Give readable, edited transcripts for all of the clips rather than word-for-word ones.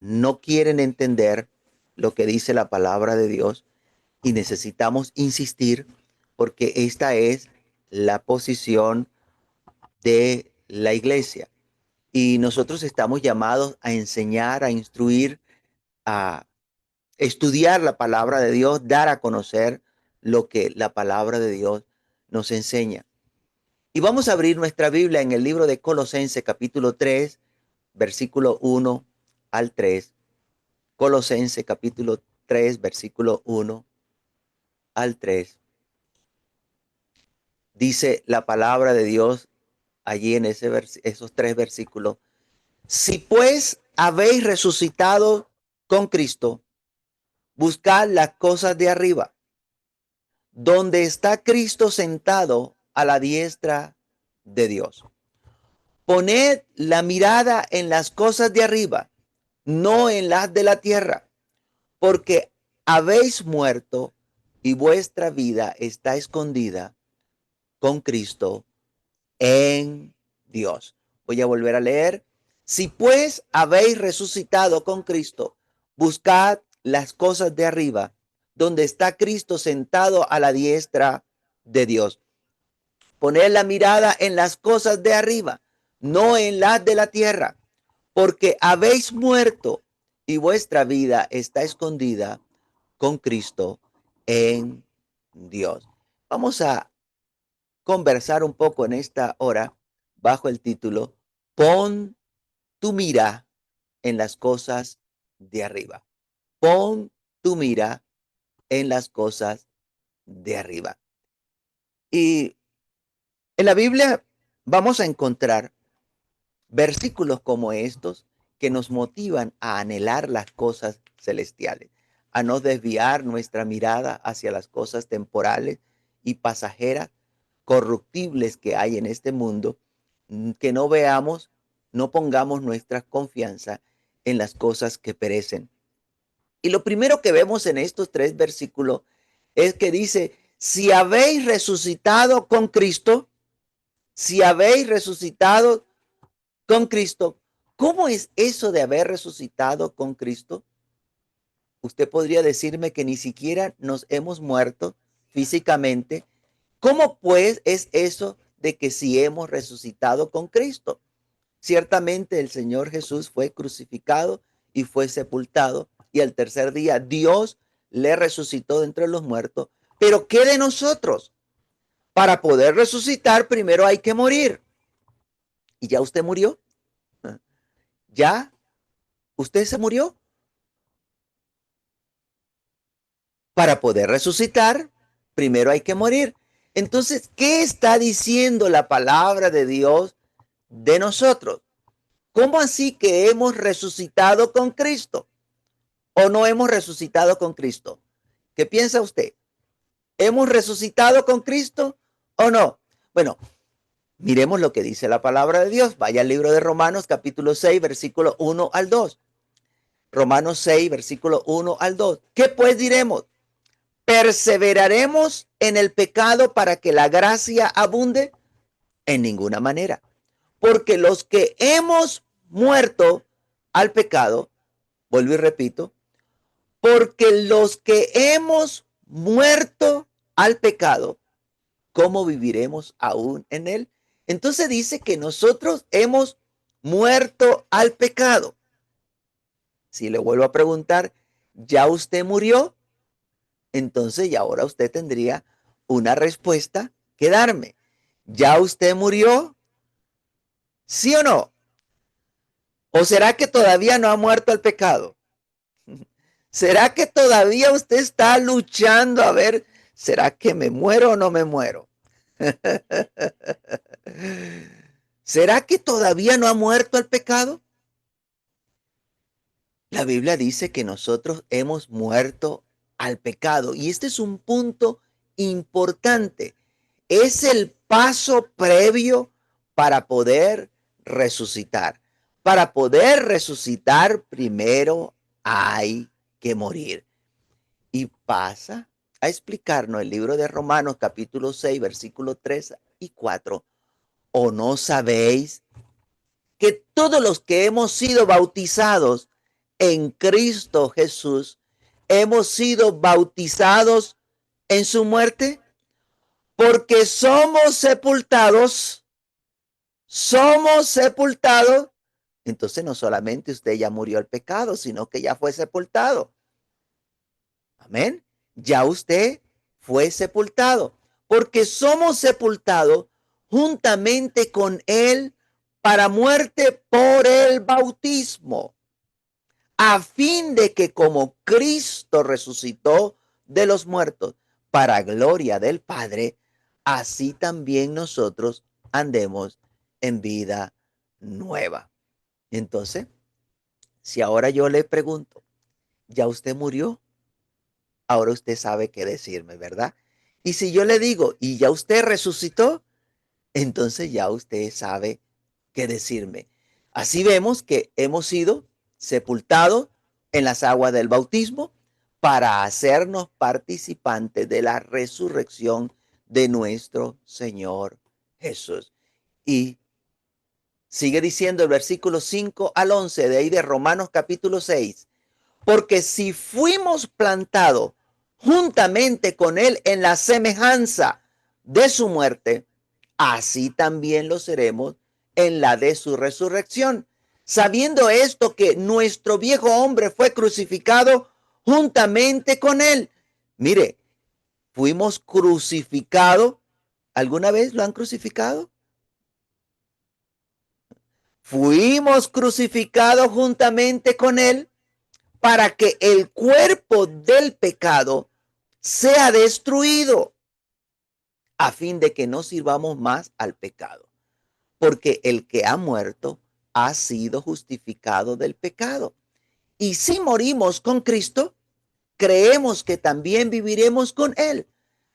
no quieren entender lo que dice la palabra de Dios y necesitamos insistir porque esta es la posición de la iglesia. Y nosotros estamos llamados a enseñar, a instruir, a estudiar la palabra de Dios, dar a conocer lo que la palabra de Dios nos enseña. Y vamos a abrir nuestra Biblia en el libro de Colosenses capítulo 3, versículo 1 al 3. Colosenses capítulo 3, versículo 1 al 3. Dice la palabra de Dios allí en esos tres versículos. Si pues habéis resucitado con Cristo, buscad las cosas de arriba, donde está Cristo sentado a la diestra de Dios. Poned la mirada en las cosas de arriba, no en las de la tierra, porque habéis muerto y vuestra vida está escondida con Cristo en Dios. Voy a volver a leer. Si pues habéis resucitado con Cristo, buscad las cosas de arriba, donde está Cristo sentado a la diestra de Dios. Poned la mirada en las cosas de arriba, no en las de la tierra, porque habéis muerto y vuestra vida está escondida con Cristo en Dios. Vamos a conversar un poco en esta hora bajo el título Pon tu mira en las cosas de arriba. Pon tu mira en las cosas de arriba. Y en la Biblia vamos a encontrar versículos como estos que nos motivan a anhelar las cosas celestiales, a no desviar nuestra mirada hacia las cosas temporales y pasajeras, corruptibles que hay en este mundo, que no veamos, no pongamos nuestra confianza en las cosas que perecen. Y lo primero que vemos en estos tres versículos es que dice, si habéis resucitado con Cristo, si habéis resucitado con Cristo. ¿Cómo es eso de haber resucitado con Cristo? Usted podría decirme que ni siquiera nos hemos muerto físicamente. ¿Cómo pues es eso de que si hemos resucitado con Cristo? Ciertamente el Señor Jesús fue crucificado y fue sepultado y al tercer día Dios le resucitó de entre los muertos. Pero ¿qué de nosotros? Para poder resucitar primero hay que morir. ¿Y ya usted murió? ¿Ya usted se murió? Para poder resucitar, primero hay que morir. Entonces, ¿qué está diciendo la palabra de Dios de nosotros? ¿Cómo así que hemos resucitado con Cristo? ¿O no hemos resucitado con Cristo? ¿Qué piensa usted? ¿Hemos resucitado con Cristo o no? Bueno, miremos lo que dice la palabra de Dios. Vaya al libro de Romanos capítulo 6, versículo 1 al 2. Romanos 6, versículo 1 al 2. ¿Qué pues diremos? ¿Perseveraremos en el pecado para que la gracia abunde? En ninguna manera. Porque los que hemos muerto al pecado, vuelvo y repito, porque los que hemos muerto al pecado, ¿cómo viviremos aún en él? Entonces dice que nosotros hemos muerto al pecado. Si le vuelvo a preguntar, ¿ya usted murió? Entonces, y ahora usted tendría una respuesta que darme. ¿Ya usted murió? ¿Sí o no? ¿O será que todavía no ha muerto el pecado? ¿Será que todavía usted está luchando a ver, ¿será que me muero o no me muero? ¿Será que todavía no ha muerto el pecado? La Biblia dice que nosotros hemos muerto al pecado y este es un punto importante. Es el paso previo para poder resucitar. Para poder resucitar, primero hay que morir. Y pasa a explicarnos el libro de Romanos capítulo 6, versículos 3 y 4. ¿O no sabéis que todos los que hemos sido bautizados en Cristo Jesús, hemos sido bautizados en su muerte, porque somos sepultados. Entonces no solamente usted ya murió al pecado, sino que ya fue sepultado. Amén. Ya usted fue sepultado, porque somos sepultados juntamente con él para muerte por el bautismo, a fin de que como Cristo resucitó de los muertos para gloria del Padre, así también nosotros andemos en vida nueva. Entonces, si ahora yo le pregunto, ¿ya usted murió? Ahora usted sabe qué decirme, ¿verdad? Y si yo le digo, ¿y ya usted resucitó? Entonces ya usted sabe qué decirme. Así vemos que hemos sido sepultados en las aguas del bautismo para hacernos participantes de la resurrección de nuestro Señor Jesús. Y sigue diciendo el versículo 5 al 11 de ahí de Romanos capítulo 6. Porque si fuimos plantados juntamente con él en la semejanza de su muerte, así también lo seremos en la de su resurrección. Sabiendo esto que nuestro viejo hombre fue crucificado juntamente con él. Mire, fuimos crucificados. ¿Alguna vez lo han crucificado? Fuimos crucificados juntamente con él para que el cuerpo del pecado sea destruido, a fin de que no sirvamos más al pecado. Porque el que ha muerto ha sido justificado del pecado. Y si morimos con Cristo, creemos que también viviremos con él,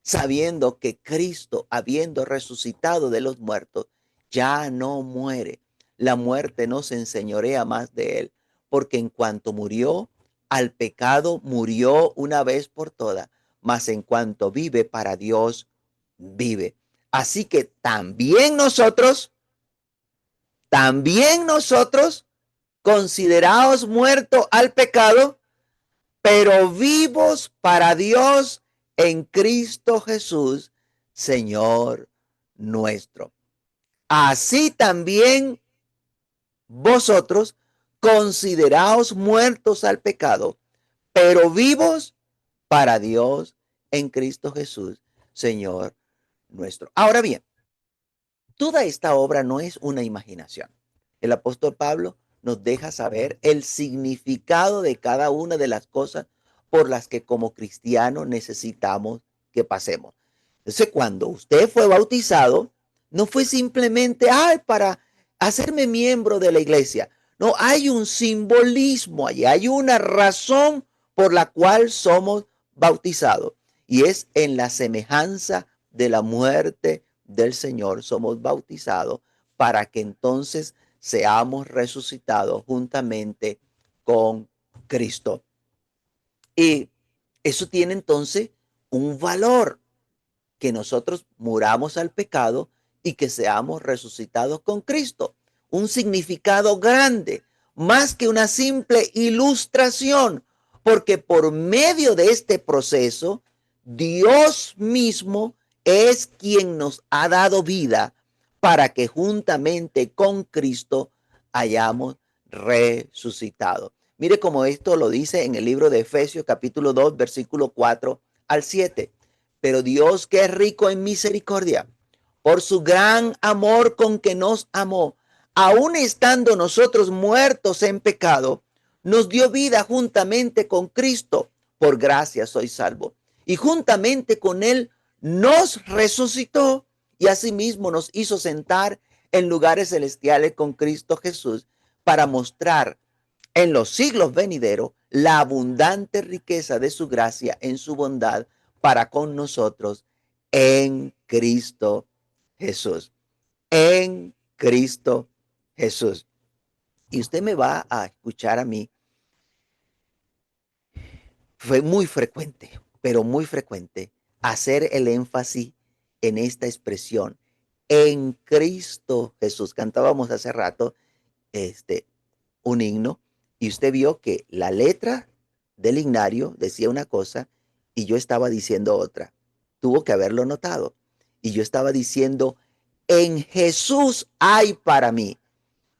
sabiendo que Cristo, habiendo resucitado de los muertos, ya no muere. La muerte no se enseñorea más de él, porque en cuanto murió, al pecado murió una vez por todas, mas en cuanto vive para Dios, vive. Así que también nosotros, considerados muertos al pecado, pero vivos para Dios en Cristo Jesús, Señor nuestro. Así también vosotros, consideraos muertos al pecado, pero vivos para Dios en Cristo Jesús, Señor nuestro. Ahora bien, toda esta obra no es una imaginación. El apóstol Pablo nos deja saber el significado de cada una de las cosas por las que como cristianos necesitamos que pasemos. Entonces, cuando usted fue bautizado, no fue simplemente para hacerme miembro de la iglesia. No, hay un simbolismo allí, hay una razón por la cual somos bautizados. Y es en la semejanza de la muerte del Señor somos bautizados para que entonces seamos resucitados juntamente con Cristo. Y eso tiene entonces un valor, que nosotros muramos al pecado y que seamos resucitados con Cristo. Un significado grande, más que una simple ilustración, porque por medio de este proceso, Dios mismo es quien nos ha dado vida para que juntamente con Cristo hayamos resucitado. Mire cómo esto lo dice en el libro de Efesios capítulo 2, versículo 4 al 7. Pero Dios, que es rico en misericordia, por su gran amor con que nos amó, aun estando nosotros muertos en pecado, nos dio vida juntamente con Cristo. Por gracia soy salvo. Y juntamente con él nos resucitó y asimismo nos hizo sentar en lugares celestiales con Cristo Jesús para mostrar en los siglos venideros la abundante riqueza de su gracia en su bondad para con nosotros en Cristo Jesús. En Cristo Jesús. Y usted me va a escuchar a mí. Fue muy frecuente, pero muy frecuente, hacer el énfasis en esta expresión. En Cristo Jesús. Cantábamos hace rato un himno y usted vio que la letra del himnario decía una cosa y yo estaba diciendo otra. Tuvo que haberlo notado. Y yo estaba diciendo, en Jesús hay para mí.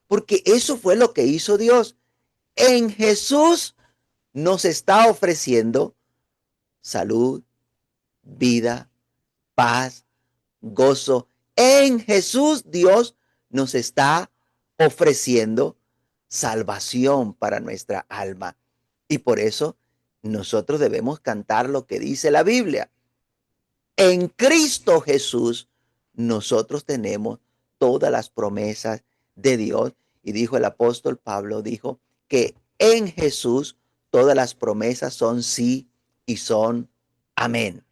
Porque eso fue lo que hizo Dios. En Jesús nos está ofreciendo salud, vida, paz, gozo. En Jesús Dios nos está ofreciendo salvación para nuestra alma. Y por eso nosotros debemos cantar lo que dice la Biblia. En Cristo Jesús nosotros tenemos todas las promesas de Dios. Y dijo el apóstol Pablo, dijo que en Jesús todas las promesas son sí y son amén.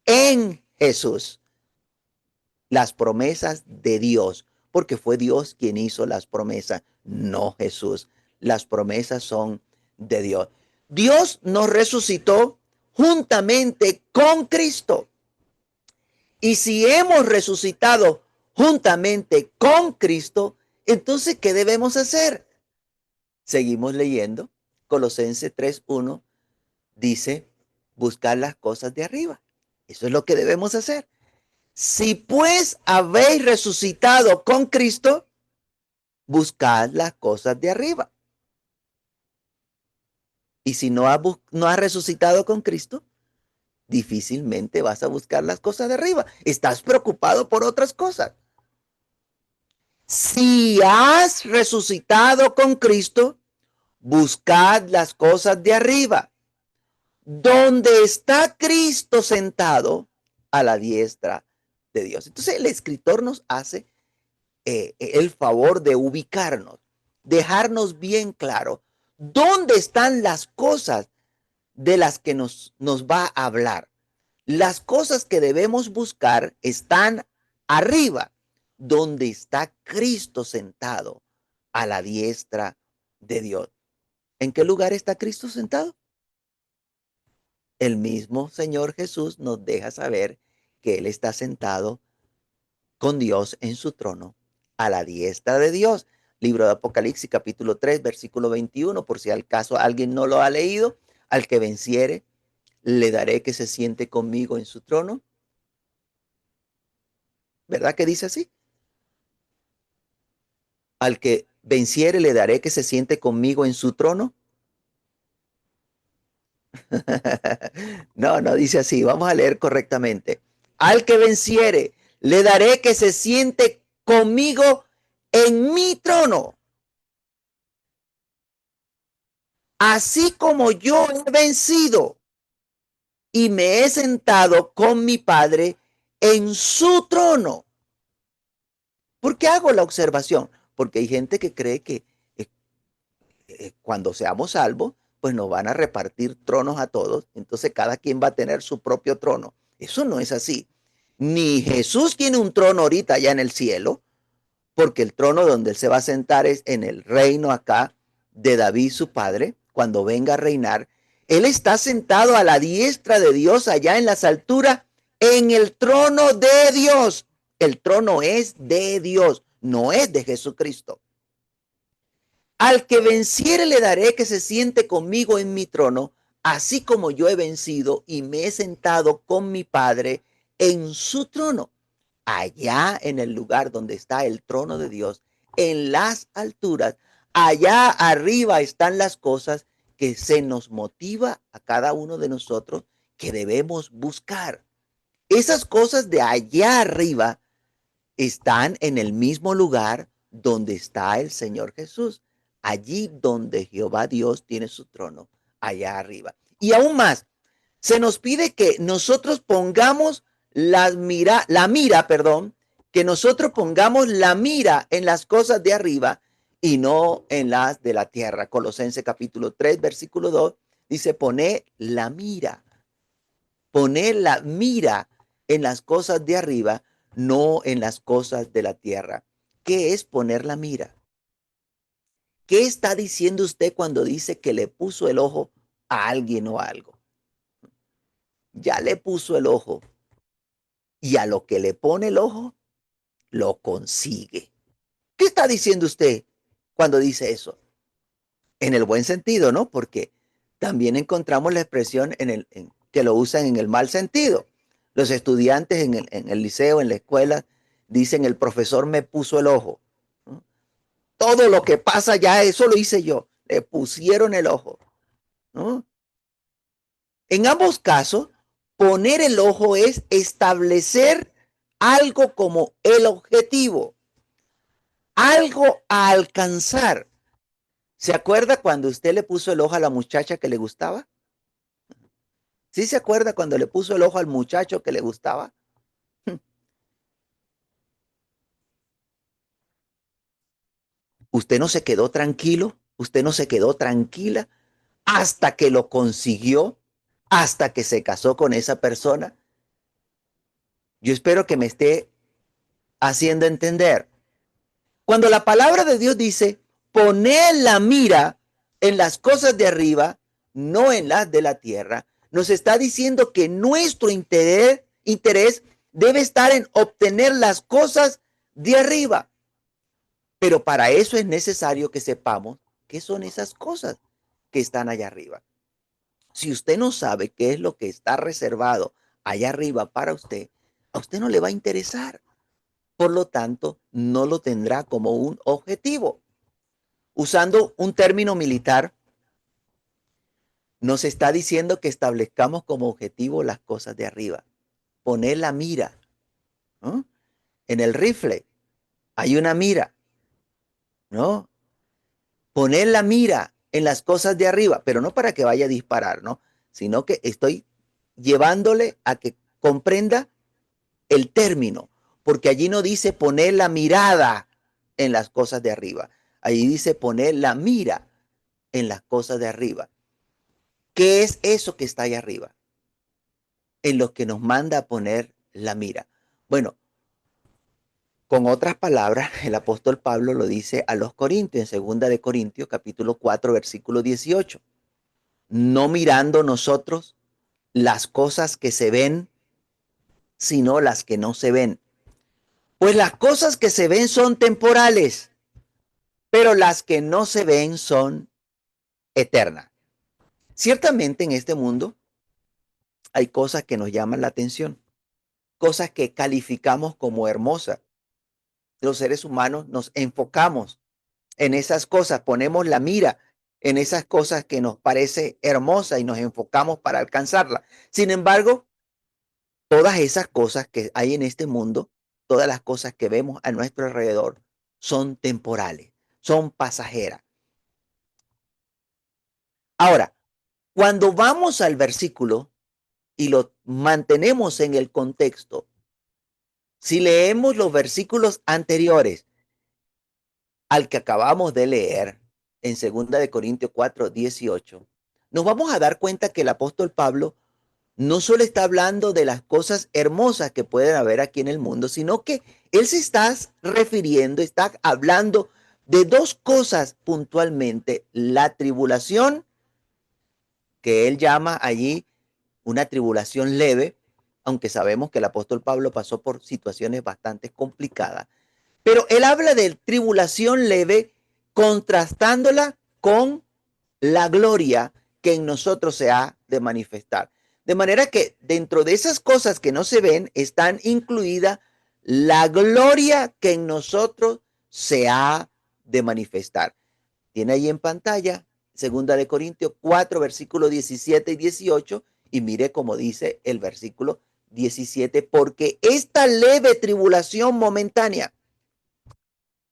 En Jesús las promesas de Dios, porque fue Dios quien hizo las promesas, no Jesús. Las promesas son de Dios. Dios nos resucitó juntamente con Cristo. Y si hemos resucitado juntamente con Cristo, entonces, ¿qué debemos hacer? Seguimos leyendo. Colosenses 3:1 dice, buscar las cosas de arriba. Eso es lo que debemos hacer. Si pues habéis resucitado con Cristo, buscad las cosas de arriba. Y si no has resucitado con Cristo, difícilmente vas a buscar las cosas de arriba. Estás preocupado por otras cosas. Si has resucitado con Cristo, buscad las cosas de arriba, donde está Cristo sentado a la diestra de Dios. Entonces el escritor nos hace el favor de ubicarnos, dejarnos bien claro dónde están las cosas de las que nos va a hablar. Las cosas que debemos buscar están arriba, donde está Cristo sentado a la diestra de Dios. ¿En qué lugar está Cristo sentado? El mismo Señor Jesús nos deja saber que Él está sentado con Dios en su trono, a la diestra de Dios. Libro de Apocalipsis, capítulo 3, versículo 21, por si al caso alguien no lo ha leído, al que venciere, le daré que se siente conmigo en su trono. ¿Verdad que dice así? Al que venciere, le daré que se siente conmigo en su trono. No, no dice así. Vamos a leer correctamente. Al que venciere, le daré que se siente conmigo en mi trono. Así como yo he vencido y me he sentado con mi Padre en su trono. ¿Por qué hago la observación? Porque hay gente que cree que cuando seamos salvos, pues nos van a repartir tronos a todos. Entonces cada quien va a tener su propio trono. Eso no es así. Ni Jesús tiene un trono ahorita allá en el cielo, porque el trono donde él se va a sentar es en el reino acá de David, su padre, cuando venga a reinar. Él está sentado a la diestra de Dios allá en las alturas, en el trono de Dios. El trono es de Dios, no es de Jesucristo. Al que venciere le daré que se siente conmigo en mi trono, así como yo he vencido y me he sentado con mi Padre en su trono. Allá en el lugar donde está el trono de Dios, en las alturas, allá arriba están las cosas que se nos motiva a cada uno de nosotros que debemos buscar. Esas cosas de allá arriba están en el mismo lugar donde está el Señor Jesús, allí donde Jehová Dios tiene su trono, allá arriba. Y aún más, se nos pide que nosotros pongamos que nosotros pongamos la mira en las cosas de arriba y no en las de la tierra. Colosenses capítulo 3, versículo 2, dice, poner la mira en las cosas de arriba, no en las cosas de la tierra. ¿Qué es poner la mira? ¿Qué está diciendo usted cuando dice que le puso el ojo a alguien o a algo? Ya le puso el ojo y a lo que le pone el ojo, lo consigue. ¿Qué está diciendo usted cuando dice eso? en el buen sentido, ¿no? Porque también encontramos la expresión que lo usan en el mal sentido. Los estudiantes en el liceo, en la escuela, dicen, el profesor me puso el ojo, ¿no? Todo lo que pasa ya, eso lo hice yo. Le pusieron el ojo, ¿no? En ambos casos, poner el ojo es establecer algo como el objetivo, algo a alcanzar. ¿Se acuerda cuando usted le puso el ojo a la muchacha que le gustaba? ¿Sí se acuerda cuando le puso el ojo al muchacho que le gustaba? Usted no se quedó tranquilo, usted no se quedó tranquila hasta que lo consiguió, hasta que se casó con esa persona. Yo espero que me esté haciendo entender. Cuando la palabra de Dios dice, poner la mira en las cosas de arriba, no en las de la tierra, nos está diciendo que nuestro interés debe estar en obtener las cosas de arriba. Pero para eso es necesario que sepamos qué son esas cosas que están allá arriba. Si usted no sabe qué es lo que está reservado allá arriba para usted, a usted no le va a interesar. Por lo tanto, no lo tendrá como un objetivo. Usando un término militar, nos está diciendo que establezcamos como objetivo las cosas de arriba. Poner la mira, ¿no? En el rifle hay una mira, ¿no? Poner la mira en las cosas de arriba, pero no para que vaya a disparar, ¿no? Sino que estoy llevándole a que comprenda el término, porque allí no dice poner la mirada en las cosas de arriba, allí dice poner la mira en las cosas de arriba. ¿Qué es eso que está ahí arriba? En lo que nos manda a poner la mira. Bueno, con otras palabras, el apóstol Pablo lo dice a los Corintios, en 2 de Corintios, capítulo 4, versículo 18. No mirando nosotros las cosas que se ven, sino las que no se ven. Pues las cosas que se ven son temporales, pero las que no se ven son eternas. Ciertamente en este mundo hay cosas que nos llaman la atención, cosas que calificamos como hermosas. Los seres humanos nos enfocamos en esas cosas, ponemos la mira en esas cosas que nos parece hermosa y nos enfocamos para alcanzarla. Sin embargo, todas esas cosas que hay en este mundo, todas las cosas que vemos a nuestro alrededor, son temporales, son pasajeras. Ahora, cuando vamos al versículo y lo mantenemos en el contexto, si leemos los versículos anteriores al que acabamos de leer en 2 Corintios 4:18, nos vamos a dar cuenta que el apóstol Pablo no solo está hablando de las cosas hermosas que pueden haber aquí en el mundo, sino que él se está refiriendo, está hablando de dos cosas puntualmente: la tribulación, que él llama allí una tribulación leve, aunque sabemos que el apóstol Pablo pasó por situaciones bastante complicadas, pero él habla de tribulación leve contrastándola con la gloria que en nosotros se ha de manifestar. De manera que dentro de esas cosas que no se ven están incluida la gloria que en nosotros se ha de manifestar. Tiene ahí en pantalla 2 Corintios 4, versículos 17 y 18, y mire cómo dice el versículo 17: porque esta leve tribulación momentánea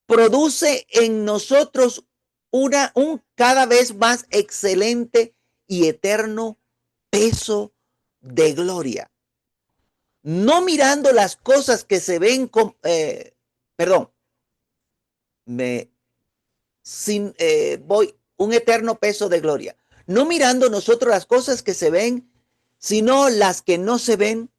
produce en nosotros un cada vez más excelente y eterno peso de gloria. No mirando las cosas que se ven con, perdón, me sin voy un eterno peso de gloria. No mirando nosotros las cosas que se ven, sino las que no se ven,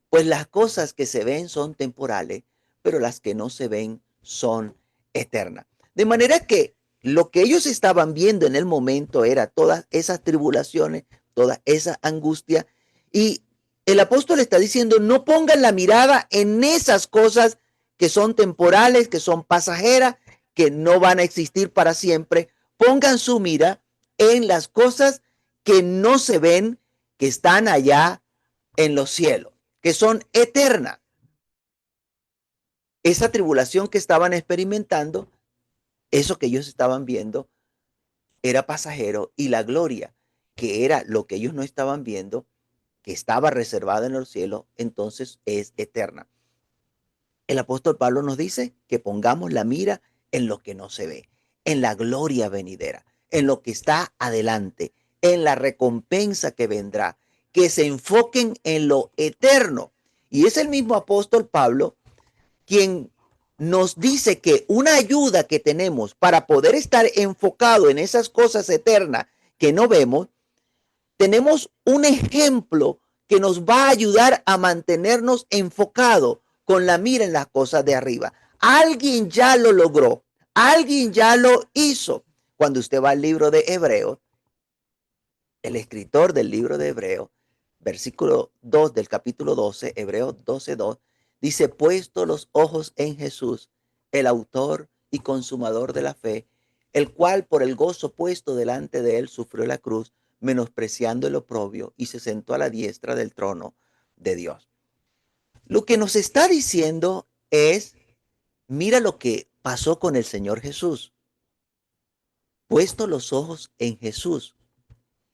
pues las cosas que se ven son temporales, pero las que no se ven son eternas. De manera que lo que ellos estaban viendo en el momento era todas esas tribulaciones, toda esa angustia, y el apóstol está diciendo, no pongan la mirada en esas cosas que son temporales, que son pasajeras, que no van a existir para siempre. Pongan su mira en las cosas que no se ven, que están allá en los cielos, que son eternas. Esa tribulación que estaban experimentando, eso que ellos estaban viendo, era pasajero, y la gloria, que era lo que ellos no estaban viendo, que estaba reservada en los cielos, entonces es eterna. El apóstol Pablo nos dice que pongamos la mira en lo que no se ve, en la gloria venidera, en lo que está adelante, en la recompensa que vendrá, que se enfoquen en lo eterno. Y es el mismo apóstol Pablo quien nos dice que una ayuda que tenemos para poder estar enfocado en esas cosas eternas que no vemos, tenemos un ejemplo que nos va a ayudar a mantenernos enfocados con la mira en las cosas de arriba. Alguien ya lo logró, alguien ya lo hizo. Cuando usted va al libro de Hebreos, el escritor del libro de Hebreos, versículo 2 del capítulo 12, Hebreos 12:2, dice: puesto los ojos en Jesús, el autor y consumador de la fe, el cual por el gozo puesto delante de él sufrió la cruz, menospreciando el oprobio, y se sentó a la diestra del trono de Dios. Lo que nos está diciendo es: mira lo que pasó con el Señor Jesús. Puesto los ojos en Jesús.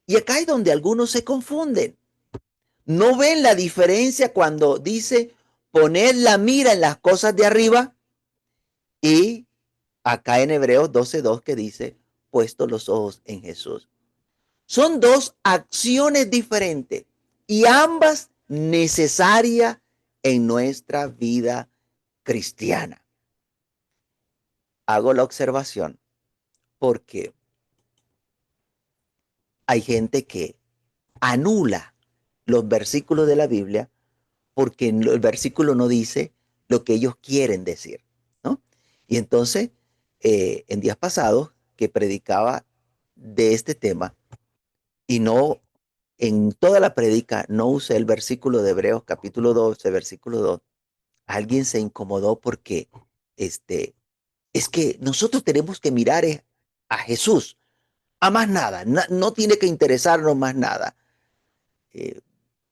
Y acá es donde algunos se confunden. ¿No ven la diferencia cuando dice poner la mira en las cosas de arriba? Y acá en Hebreos 12:2 que dice puesto los ojos en Jesús. Son dos acciones diferentes y ambas necesarias en nuestra vida cristiana. Hago la observación porque hay gente que anula los versículos de la Biblia porque el versículo no dice lo que ellos quieren decir, ¿no? Y entonces, en días pasados que predicaba de este tema, y no, en toda la predica, no usé el versículo de Hebreos capítulo 12, versículo 2, alguien se incomodó porque es que nosotros tenemos que mirar a Jesús, a más nada, no tiene que interesarnos más nada. Eh,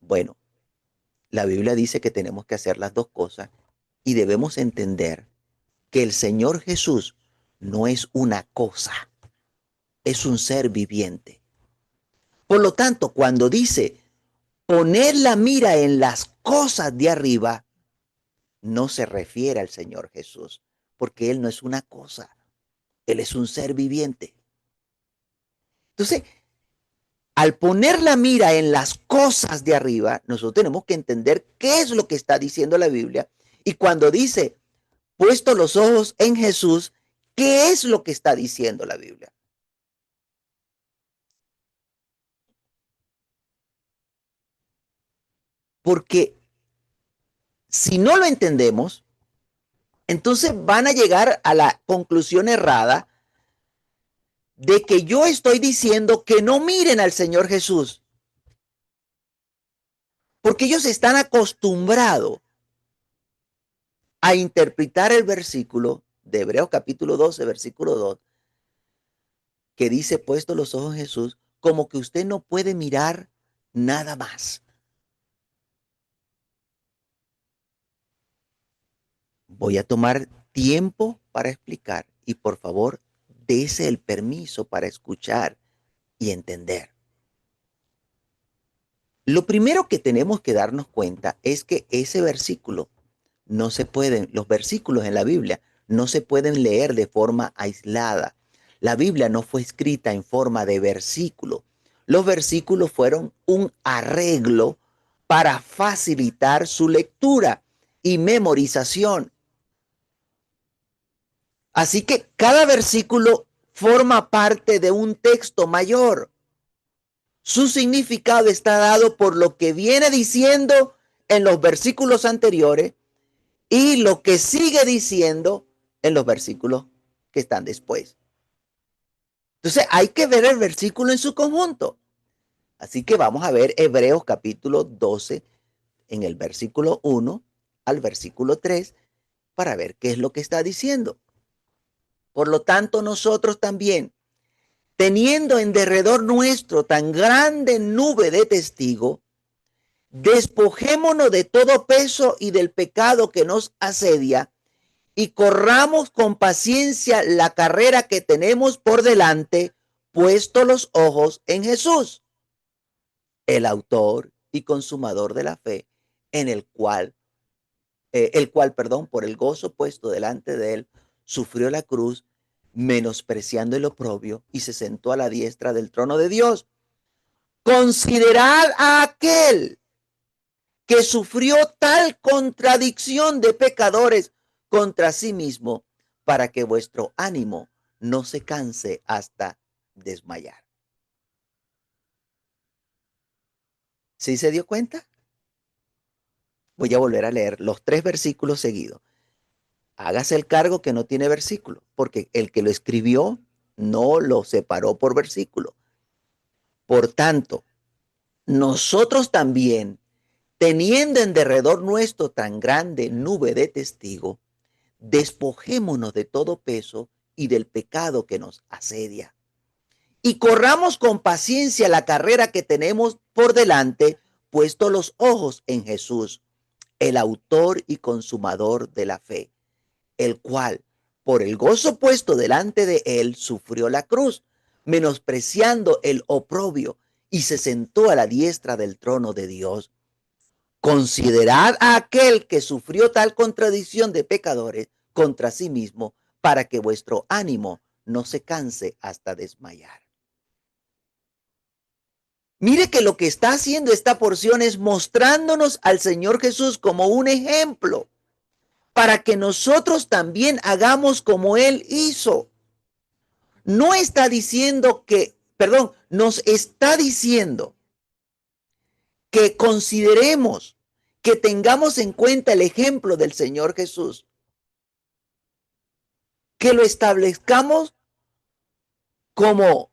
bueno, la Biblia dice que tenemos que hacer las dos cosas y debemos entender que el Señor Jesús no es una cosa, es un ser viviente. Por lo tanto, cuando dice poner la mira en las cosas de arriba, no se refiere al Señor Jesús, porque Él no es una cosa, Él es un ser viviente. Entonces, al poner la mira en las cosas de arriba, nosotros tenemos que entender qué es lo que está diciendo la Biblia. Y cuando dice puesto los ojos en Jesús, ¿qué es lo que está diciendo la Biblia? Porque si no lo entendemos, entonces van a llegar a la conclusión errada de que yo estoy diciendo que no miren al Señor Jesús, porque ellos están acostumbrados a interpretar el versículo de Hebreos capítulo 12, versículo 2, que dice puesto los ojos en Jesús, como que usted no puede mirar nada más. Voy a tomar tiempo para explicar y por favor, dése el permiso para escuchar y entender. Lo primero que tenemos que darnos cuenta es que ese versículo no se pueden, los versículos en la Biblia no se pueden leer de forma aislada. La Biblia no fue escrita en forma de versículo. Los versículos fueron un arreglo para facilitar su lectura y memorización. Así que cada versículo forma parte de un texto mayor. Su significado está dado por lo que viene diciendo en los versículos anteriores y lo que sigue diciendo en los versículos que están después. Entonces hay que ver el versículo en su conjunto. Así que vamos a ver Hebreos capítulo 12 en el versículo 1 al versículo 3 para ver qué es lo que está diciendo. Por lo tanto, nosotros también, teniendo en derredor nuestro tan grande nube de testigos, despojémonos de todo peso y del pecado que nos asedia y corramos con paciencia la carrera que tenemos por delante, puesto los ojos en Jesús, el autor y consumador de la fe, en el cual, por el gozo puesto delante de él, sufrió la cruz, menospreciando el oprobio, y se sentó a la diestra del trono de Dios. Considerad a aquel que sufrió tal contradicción de pecadores contra sí mismo, para que vuestro ánimo no se canse hasta desmayar. ¿Sí se dio cuenta? Voy a volver a leer los 3 versículos seguidos. Hágase el cargo que no tiene versículo, porque el que lo escribió no lo separó por versículo. Por tanto, nosotros también, teniendo en derredor nuestro tan grande nube de testigos, despojémonos de todo peso y del pecado que nos asedia. Y corramos con paciencia la carrera que tenemos por delante, puesto los ojos en Jesús, el autor y consumador de la fe, el cual, por el gozo puesto delante de él, sufrió la cruz, menospreciando el oprobio, y se sentó a la diestra del trono de Dios. Considerad a aquel que sufrió tal contradicción de pecadores contra sí mismo, para que vuestro ánimo no se canse hasta desmayar. Mire que lo que está haciendo esta porción es mostrándonos al Señor Jesús como un ejemplo para que nosotros también hagamos como Él hizo. No está diciendo nos está diciendo que consideremos, que tengamos en cuenta el ejemplo del Señor Jesús, que lo establezcamos como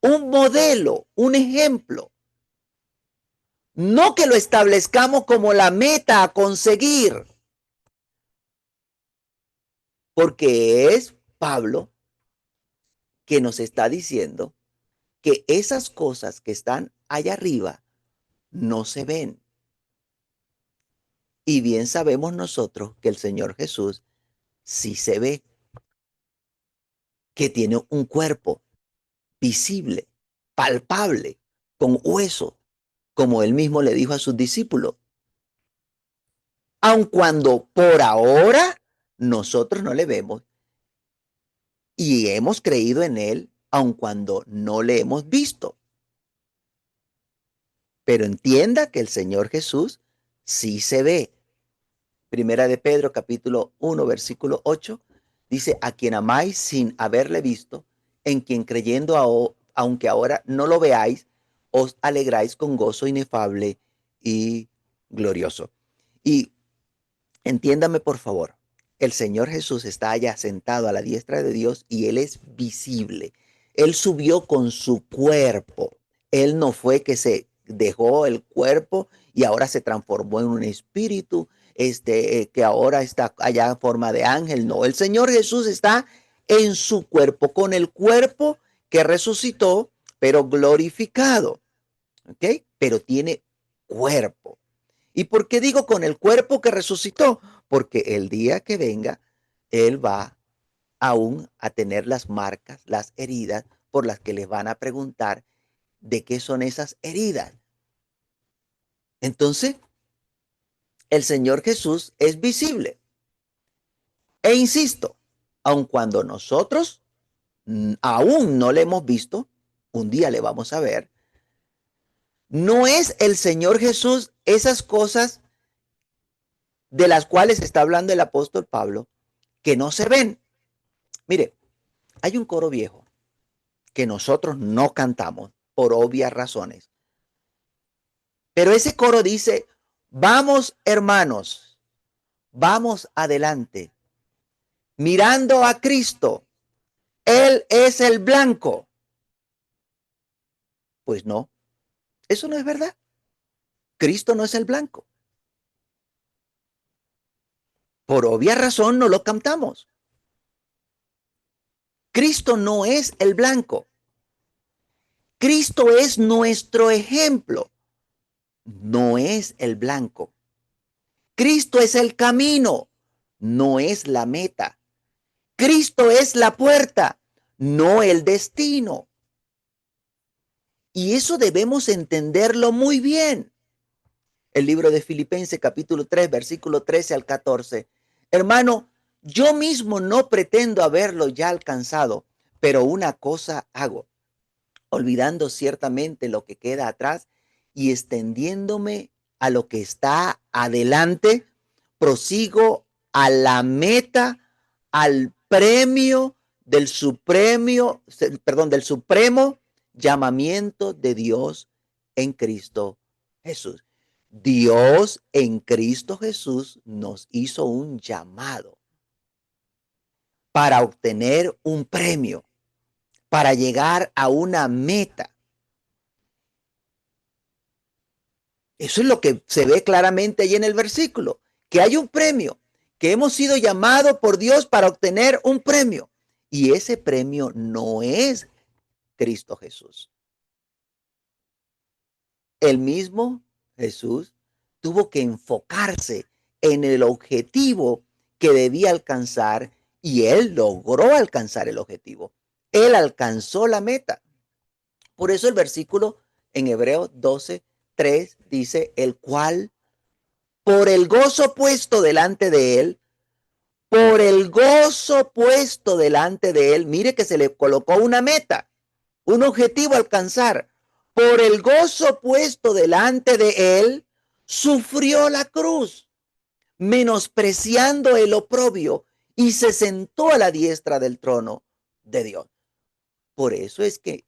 un modelo, un ejemplo. No que lo establezcamos como la meta a conseguir, porque es Pablo que nos está diciendo que esas cosas que están allá arriba no se ven. Y bien sabemos nosotros que el Señor Jesús sí se ve, que tiene un cuerpo visible, palpable, con hueso, como él mismo le dijo a sus discípulos. Aun cuando por ahora nosotros no le vemos y hemos creído en él, aun cuando no le hemos visto. Pero entienda que el Señor Jesús sí se ve. Primera de Pedro, capítulo 1, versículo 8, dice, a quien amáis sin haberle visto, en quien creyendo, aunque ahora no lo veáis, os alegráis con gozo inefable y glorioso. Y entiéndame, por favor, el Señor Jesús está allá sentado a la diestra de Dios y Él es visible. Él subió con su cuerpo. Él no fue que se dejó el cuerpo y ahora se transformó en un espíritu, que ahora está allá en forma de ángel. No, el Señor Jesús está en su cuerpo, con el cuerpo que resucitó, pero glorificado. ¿Ok? Pero tiene cuerpo. ¿Y por qué digo con el cuerpo que resucitó? Porque el día que venga, Él va aún a tener las marcas, las heridas por las que les van a preguntar de qué son esas heridas. Entonces, el Señor Jesús es visible. E insisto, aun cuando nosotros aún no le hemos visto, un día le vamos a ver, no es el Señor Jesús esas cosas de las cuales está hablando el apóstol Pablo, que no se ven. Mire, hay un coro viejo que nosotros no cantamos por obvias razones. Pero ese coro dice, vamos hermanos, vamos adelante, mirando a Cristo, Él es el blanco. Pues no, eso no es verdad. Cristo no es el blanco. Por obvia razón no lo cantamos. Cristo no es el blanco. Cristo es nuestro ejemplo, no es el blanco. Cristo es el camino, no es la meta. Cristo es la puerta, no el destino. Y eso debemos entenderlo muy bien. El libro de Filipenses capítulo 3, versículo 13 al 14. Hermano, yo mismo no pretendo haberlo ya alcanzado, pero una cosa hago, olvidando ciertamente lo que queda atrás y extendiéndome a lo que está adelante, prosigo a la meta, al premio del supremo llamamiento de Dios en Cristo Jesús. Dios en Cristo Jesús nos hizo un llamado para obtener un premio, para llegar a una meta. Eso es lo que se ve claramente ahí en el versículo, que hay un premio, que hemos sido llamados por Dios para obtener un premio. Y ese premio no es Cristo Jesús. El mismo Jesús tuvo que enfocarse en el objetivo que debía alcanzar y él logró alcanzar el objetivo. Él alcanzó la meta. Por eso el versículo en Hebreos 12:3 dice, el cual por el gozo puesto delante de él, por el gozo puesto delante de él, mire que se le colocó una meta, un objetivo a alcanzar. Por el gozo puesto delante de él, sufrió la cruz, menospreciando el oprobio, y se sentó a la diestra del trono de Dios. Por eso es que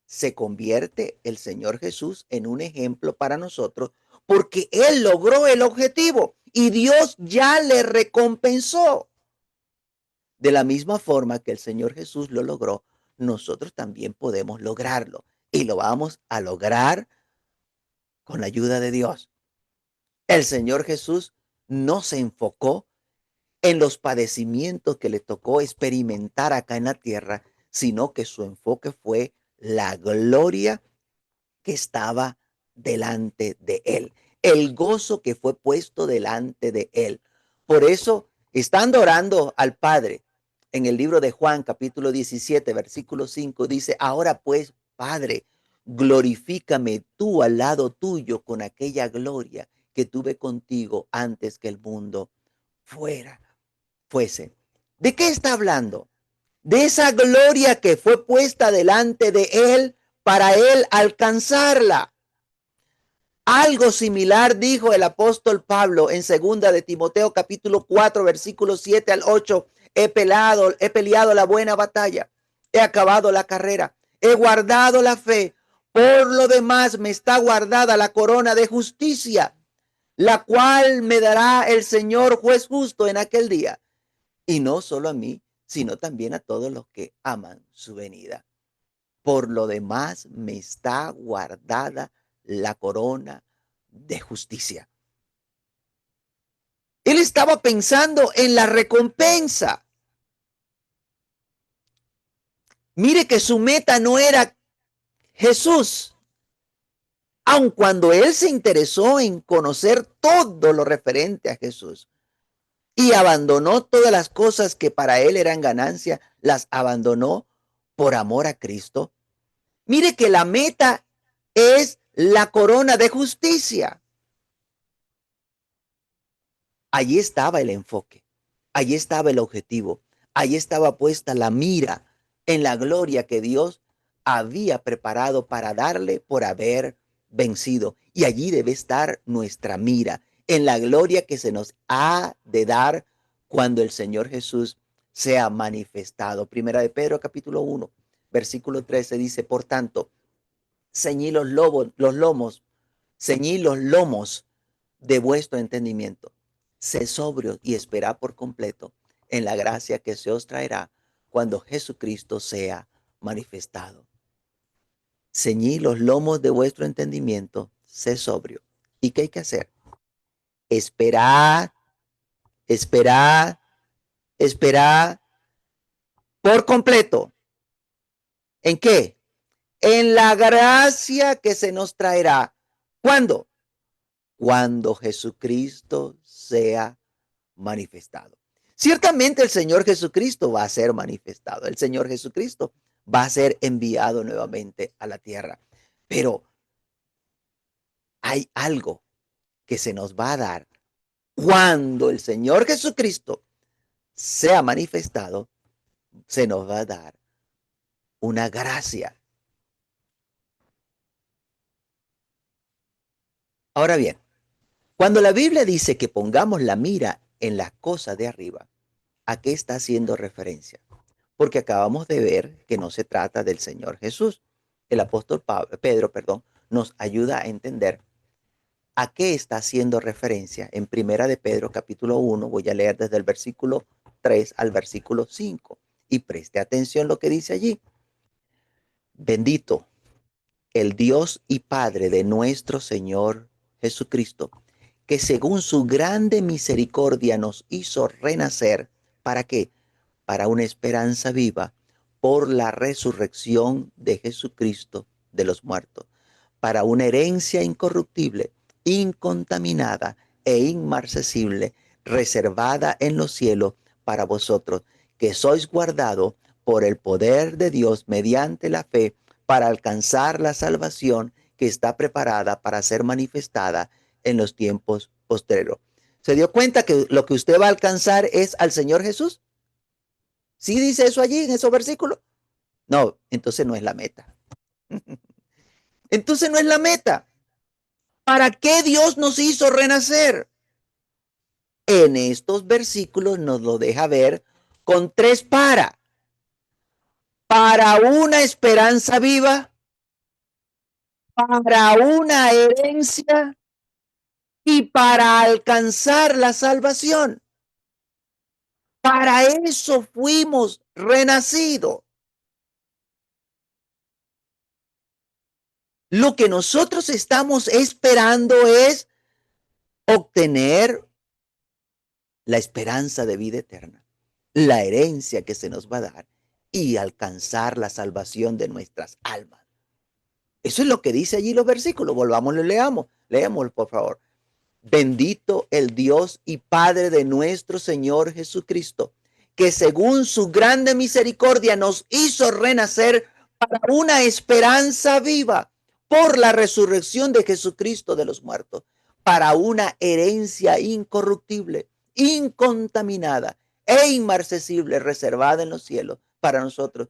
se convierte el Señor Jesús en un ejemplo para nosotros, porque Él logró el objetivo y Dios ya le recompensó. De la misma forma que el Señor Jesús lo logró, nosotros también podemos lograrlo y lo vamos a lograr con la ayuda de Dios. El Señor Jesús no se enfocó en los padecimientos que le tocó experimentar acá en la tierra, sino que su enfoque fue la gloria que estaba delante de él, el gozo que fue puesto delante de él. Por eso, estando orando al Padre, en el libro de Juan, capítulo 17, versículo 5, dice, ahora pues, Padre, glorifícame tú al lado tuyo con aquella gloria que tuve contigo antes que el mundo fuese. ¿De qué está hablando? De esa gloria que fue puesta delante de él para él alcanzarla. Algo similar dijo el apóstol Pablo en segunda de Timoteo capítulo 4 versículos 7 al 8. He peleado la buena batalla, he acabado la carrera, he guardado la fe. Por lo demás me está guardada la corona de justicia, la cual me dará el Señor juez justo en aquel día. Y no solo a mí, sino también a todos los que aman su venida. Por lo demás me está guardada la corona de justicia. Él estaba pensando en la recompensa. Mire que su meta no era Jesús, aun cuando él se interesó en conocer todo lo referente a Jesús y abandonó todas las cosas que para él eran ganancia, las abandonó por amor a Cristo. Mire que la meta es la corona de justicia. Allí estaba el enfoque, allí estaba el objetivo, allí estaba puesta la mira en la gloria que Dios había preparado para darle por haber vencido. Y allí debe estar nuestra mira, en la gloria que se nos ha de dar cuando el Señor Jesús sea manifestado. Primera de Pedro capítulo 1, versículo 13 dice, por tanto, ceñid ceñid los lomos de vuestro entendimiento. Sed sobrios y esperad por completo en la gracia que se os traerá cuando Jesucristo sea manifestado. Ceñid los lomos de vuestro entendimiento, sed sobrio. ¿Y qué hay que hacer? Esperad, esperad, esperad por completo. ¿En qué? en la gracia que se nos traerá. ¿Cuándo? Cuando Jesucristo sea manifestado. Ciertamente el Señor Jesucristo va a ser manifestado. El Señor Jesucristo va a ser enviado nuevamente a la tierra. Pero hay algo que se nos va a dar cuando el Señor Jesucristo sea manifestado. Se nos va a dar una gracia. Ahora bien, cuando la Biblia dice que pongamos la mira en las cosas de arriba, ¿a qué está haciendo referencia? Porque acabamos de ver que no se trata del Señor Jesús. El apóstol Pedro, nos ayuda a entender a qué está haciendo referencia en Primera de Pedro capítulo 1. Voy a leer desde el versículo 3 al versículo 5 y preste atención lo que dice allí. Bendito el Dios y Padre de nuestro Señor Jesucristo, que según su grande misericordia nos hizo renacer. ¿Para qué? Para una esperanza viva por la resurrección de Jesucristo de los muertos, para una herencia incorruptible, incontaminada e inmarcesible, reservada en los cielos para vosotros, que sois guardados por el poder de Dios mediante la fe para alcanzar la salvación que está preparada para ser manifestada en los tiempos postreros. ¿Se dio cuenta que lo que usted va a alcanzar es al Señor Jesús? ¿Sí dice eso allí en esos versículos? No, entonces no es la meta. Entonces no es la meta. ¿Para qué Dios nos hizo renacer? En estos versículos nos lo deja ver con tres para una esperanza viva, para una herencia y para alcanzar la salvación. Para eso fuimos renacidos. Lo que nosotros estamos esperando es obtener la esperanza de vida eterna, la herencia que se nos va a dar y alcanzar la salvación de nuestras almas. Eso es lo que dice allí los versículos. Volvámoslo, leámoslo por favor. Bendito el Dios y Padre de nuestro Señor Jesucristo, que según su grande misericordia nos hizo renacer para una esperanza viva por la resurrección de Jesucristo de los muertos, para una herencia incorruptible, incontaminada e inmarcesible, reservada en los cielos para nosotros,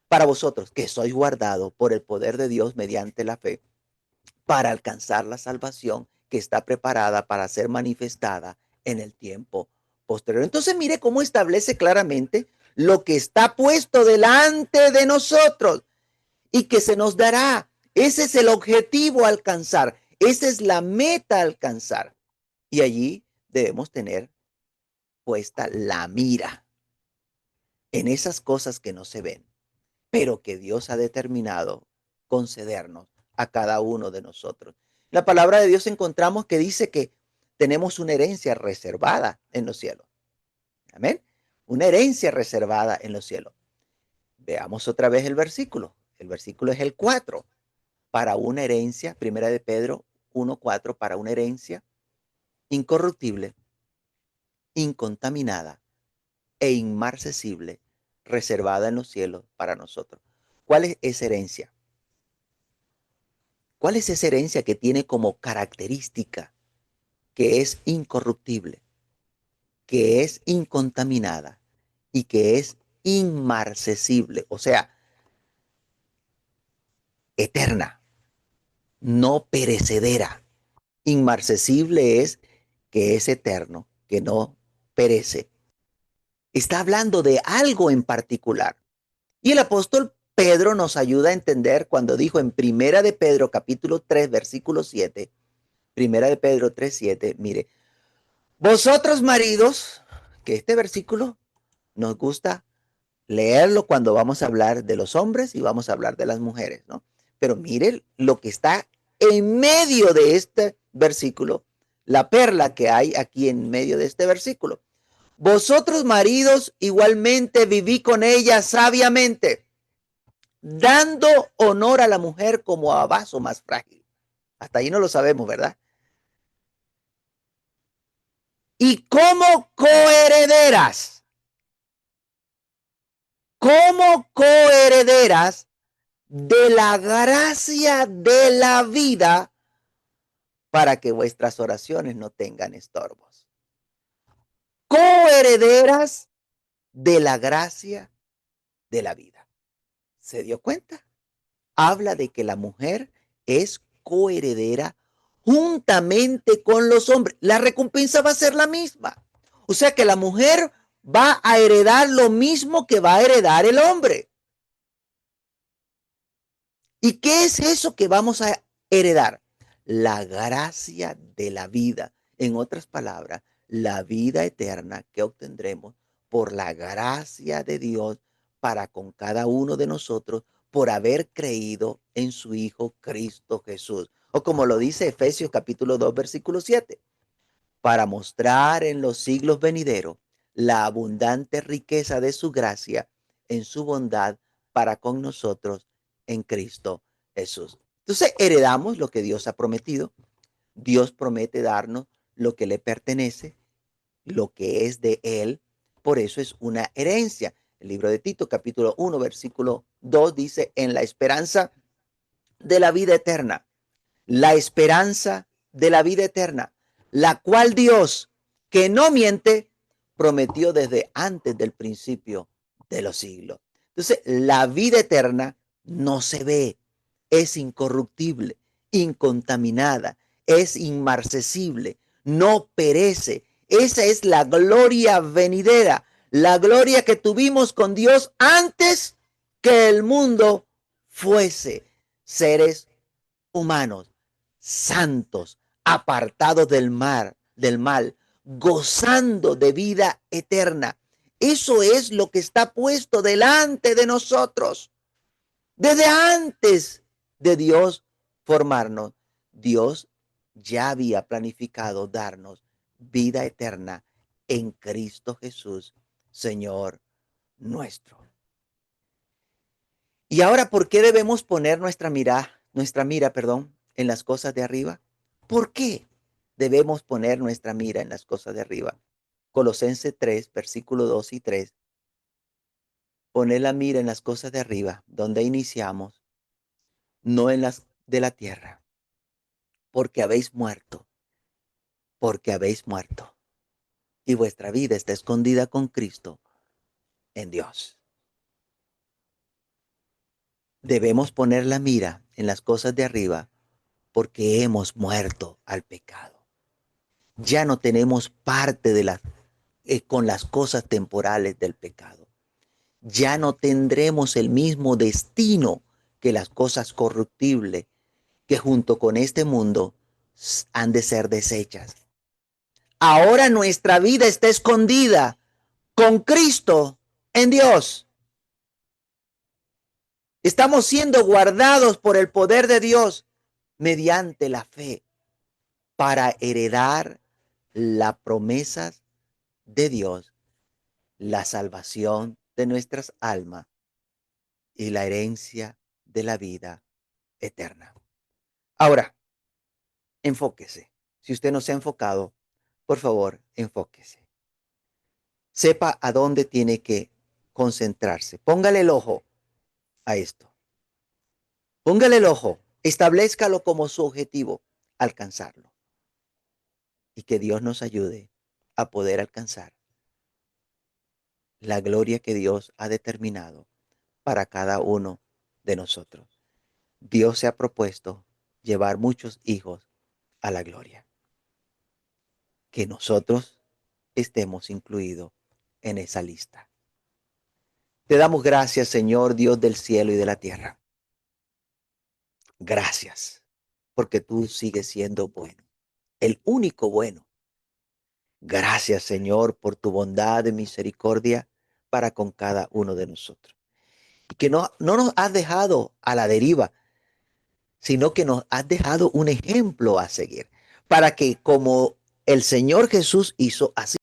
para vosotros, que sois guardados por el poder de Dios mediante la fe, para alcanzar la salvación que está preparada para ser manifestada en el tiempo posterior. Entonces mire cómo establece claramente lo que está puesto delante de nosotros y que se nos dará. Ese es el objetivo a alcanzar. Esa es la meta a alcanzar. Y allí debemos tener puesta la mira en esas cosas que no se ven, pero que Dios ha determinado concedernos a cada uno de nosotros. La palabra de Dios encontramos que dice que tenemos una herencia reservada en los cielos. Amén. Una herencia reservada en los cielos. Veamos otra vez el versículo. El versículo es el 4. Para una herencia, primera de Pedro 1:4, para una herencia incorruptible, incontaminada e inmarcesible, reservada en los cielos para nosotros. ¿Cuál es esa herencia? ¿Cuál es esa herencia que tiene como característica que es incorruptible, que es incontaminada y que es inmarcesible? O sea, eterna, no perecedera. Inmarcesible es que es eterno, que no perece. Está hablando de algo en particular. Y el apóstol Pedro nos ayuda a entender cuando dijo en Primera de Pedro capítulo 3 versículo 7, Primera de Pedro 3:7, mire, vosotros maridos, que este versículo nos gusta leerlo cuando vamos a hablar de los hombres y vamos a hablar de las mujeres, ¿no? Pero mire lo que está en medio de este versículo, la perla que hay aquí en medio de este versículo. Vosotros maridos igualmente viví con ella sabiamente, dando honor a la mujer como a vaso más frágil. Hasta ahí no lo sabemos, ¿verdad? Y como coherederas, de la gracia de la vida, para que vuestras oraciones no tengan estorbos. Coherederas de la gracia de la vida. ¿Se dio cuenta? Habla de que la mujer es coheredera juntamente con los hombres. La recompensa va a ser la misma. O sea que la mujer va a heredar lo mismo que va a heredar el hombre. ¿Y qué es eso que vamos a heredar? La gracia de la vida. En otras palabras, la vida eterna que obtendremos por la gracia de Dios para con cada uno de nosotros por haber creído en su Hijo Cristo Jesús. O como lo dice Efesios capítulo 2, versículo 7, para mostrar en los siglos venideros la abundante riqueza de su gracia en su bondad para con nosotros en Cristo Jesús. Entonces heredamos lo que Dios ha prometido. Dios promete darnos lo que le pertenece, lo que es de Él. Por eso es una herencia. El libro de Tito, capítulo 1, versículo 2, dice, en la esperanza de la vida eterna. La esperanza de la vida eterna, la cual Dios, que no miente, prometió desde antes del principio de los siglos. Entonces, la vida eterna no se ve, es incorruptible, incontaminada, es inmarcesible, no perece. Esa es la gloria venidera, la gloria que tuvimos con Dios antes que el mundo fuese. Seres humanos, santos, apartados del mal, gozando de vida eterna. Eso es lo que está puesto delante de nosotros. Desde antes de Dios formarnos, Dios ya había planificado darnos vida eterna en Cristo Jesús, Señor nuestro. Y ahora, ¿por qué debemos poner nuestra mira, en las cosas de arriba? ¿Por qué debemos poner nuestra mira en las cosas de arriba? Colosenses 3, versículo 2 y 3. Poner la mira en las cosas de arriba, donde iniciamos, no en las de la tierra, porque habéis muerto, y vuestra vida está escondida con Cristo en Dios. Debemos poner la mira en las cosas de arriba, porque hemos muerto al pecado. Ya no tenemos parte de con las cosas temporales del pecado. Ya no tendremos el mismo destino que las cosas corruptibles que junto con este mundo han de ser deshechas. Ahora nuestra vida está escondida con Cristo en Dios. Estamos siendo guardados por el poder de Dios mediante la fe para heredar las promesas de Dios, la salvación de nuestras almas y la herencia de la vida eterna. Ahora, enfóquese. Si usted no se ha enfocado, por favor, enfóquese. Sepa a dónde tiene que concentrarse. Póngale el ojo a esto. Póngale el ojo. Establezcalo como su objetivo, alcanzarlo. Y que Dios nos ayude a poder alcanzar la gloria que Dios ha determinado para cada uno de nosotros. Dios se ha propuesto llevar muchos hijos a la gloria. Que nosotros estemos incluidos en esa lista. Te damos gracias, Señor, Dios del cielo y de la tierra. Gracias, porque tú sigues siendo bueno, el único bueno. Gracias, Señor, por tu bondad y misericordia para con cada uno de nosotros. Y que no nos has dejado a la deriva, sino que nos has dejado un ejemplo a seguir, para que como el Señor Jesús hizo, así